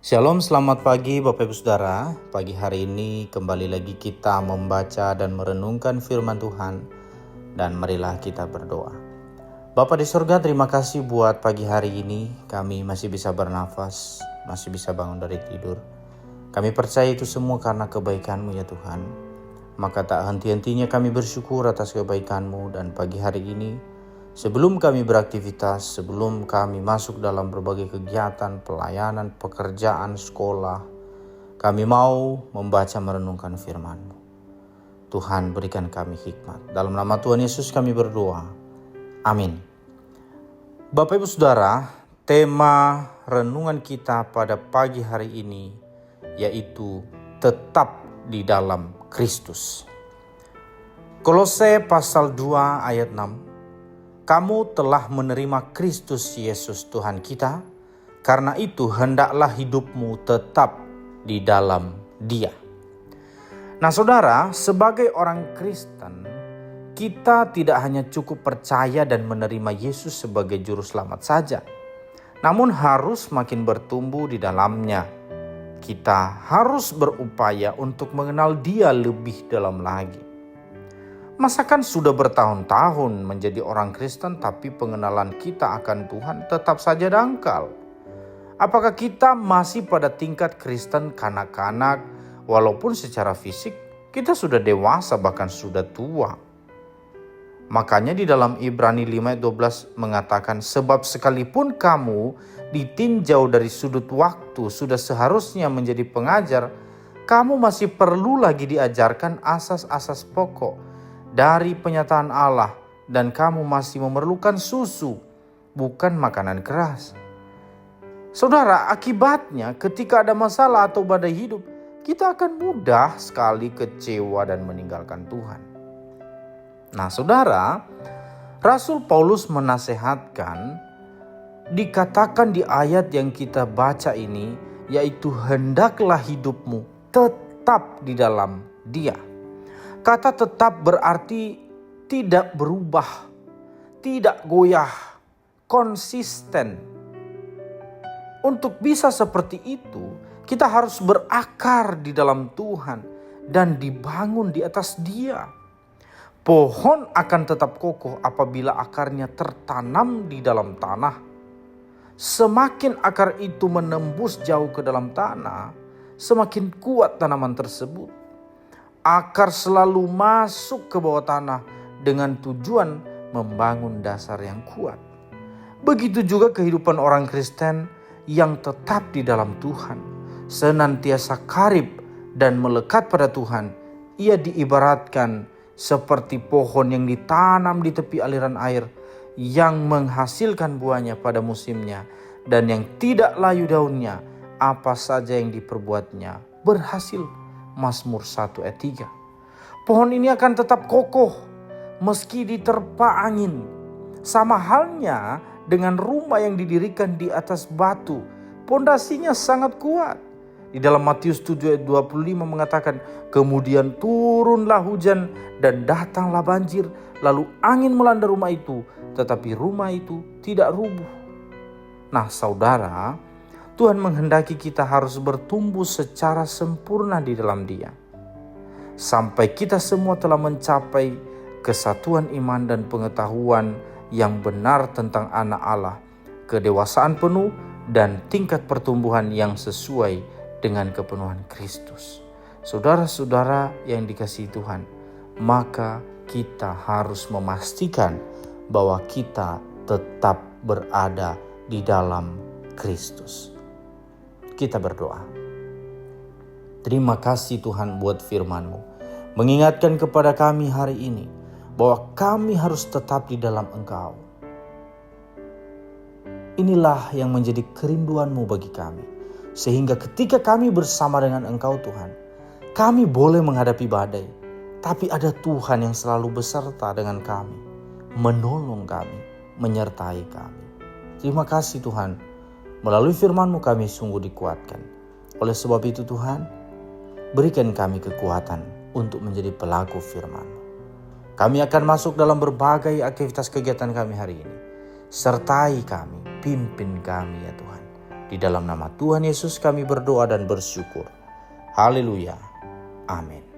Shalom, selamat pagi Bapak Ibu Saudara. Pagi hari ini kembali lagi kita membaca dan merenungkan firman Tuhan. Dan marilah kita berdoa. Bapa di surga, terima kasih buat pagi hari ini. Kami masih bisa bernafas, masih bisa bangun dari tidur. Kami percaya itu semua karena kebaikan-Mu ya Tuhan. Maka tak henti-hentinya kami bersyukur atas kebaikan-Mu. Dan pagi hari ini, sebelum kami beraktivitas, sebelum kami masuk dalam berbagai kegiatan, pelayanan, pekerjaan, sekolah, kami mau membaca merenungkan firman-Mu. Tuhan, berikan kami hikmat. Dalam nama Tuhan Yesus kami berdoa. Amin. Bapak Ibu Saudara, tema renungan kita pada pagi hari ini yaitu tetap di dalam Kristus. Kolose pasal 2 ayat 6. Kamu telah menerima Kristus Yesus Tuhan kita, karena itu hendaklah hidupmu tetap di dalam Dia. Nah saudara, sebagai orang Kristen, kita tidak hanya cukup percaya dan menerima Yesus sebagai juru selamat saja, namun harus makin bertumbuh di dalamnya. Kita harus berupaya untuk mengenal Dia lebih dalam lagi. Masakan sudah bertahun-tahun menjadi orang Kristen tapi pengenalan kita akan Tuhan tetap saja dangkal? Apakah kita masih pada tingkat Kristen kanak-kanak walaupun secara fisik kita sudah dewasa bahkan sudah tua? Makanya di dalam Ibrani 5 ayat 12 mengatakan, sebab sekalipun kamu ditinjau dari sudut waktu sudah seharusnya menjadi pengajar, kamu masih perlu lagi diajarkan asas-asas pokok dari penyataan Allah, dan kamu masih memerlukan susu, bukan makanan keras. Saudara, akibatnya ketika ada masalah atau badai hidup, kita akan mudah sekali kecewa dan meninggalkan Tuhan. Nah saudara, Rasul Paulus menasehatkan, dikatakan di ayat yang kita baca ini, yaitu hendaklah hidupmu tetap di dalam Dia. Kata tetap berarti tidak berubah, tidak goyah, konsisten. Untuk bisa seperti itu, kita harus berakar di dalam Tuhan dan dibangun di atas Dia. Pohon akan tetap kokoh apabila akarnya tertanam di dalam tanah. Semakin akar itu menembus jauh ke dalam tanah, semakin kuat tanaman tersebut. Akar selalu masuk ke bawah tanah dengan tujuan membangun dasar yang kuat. Begitu juga kehidupan orang Kristen yang tetap di dalam Tuhan, senantiasa karib dan melekat pada Tuhan. Ia diibaratkan seperti pohon yang ditanam di tepi aliran air, yang menghasilkan buahnya pada musimnya, dan yang tidak layu daunnya, apa saja yang diperbuatnya berhasil. Mazmur 1 ayat 3. Pohon ini akan tetap kokoh meski diterpa angin. Sama halnya dengan rumah yang didirikan di atas batu, pondasinya sangat kuat. Di dalam Matius 7 ayat 25 mengatakan, kemudian turunlah hujan dan datanglah banjir, lalu angin melanda rumah itu, tetapi rumah itu tidak rubuh. Nah saudara, Tuhan menghendaki kita harus bertumbuh secara sempurna di dalam Dia, sampai kita semua telah mencapai kesatuan iman dan pengetahuan yang benar tentang anak Allah, kedewasaan penuh dan tingkat pertumbuhan yang sesuai dengan kepenuhan Kristus. Saudara-saudara yang dikasihi Tuhan, maka kita harus memastikan bahwa kita tetap berada di dalam Kristus. Kita berdoa. Terima kasih Tuhan buat firman-Mu, mengingatkan kepada kami hari ini bahwa kami harus tetap di dalam Engkau. Inilah yang menjadi kerinduan-Mu bagi kami, sehingga ketika kami bersama dengan Engkau Tuhan, kami boleh menghadapi badai, tapi ada Tuhan yang selalu beserta dengan kami, menolong kami, menyertai kami. Terima kasih Tuhan, melalui firman-Mu kami sungguh dikuatkan. Oleh sebab itu Tuhan, berikan kami kekuatan untuk menjadi pelaku firman-Mu. Kami akan masuk dalam berbagai aktivitas kegiatan kami hari ini. Sertai kami, pimpin kami ya Tuhan. Di Di dalam nama Tuhan Yesus kami berdoa dan bersyukur. Haleluya. Amin.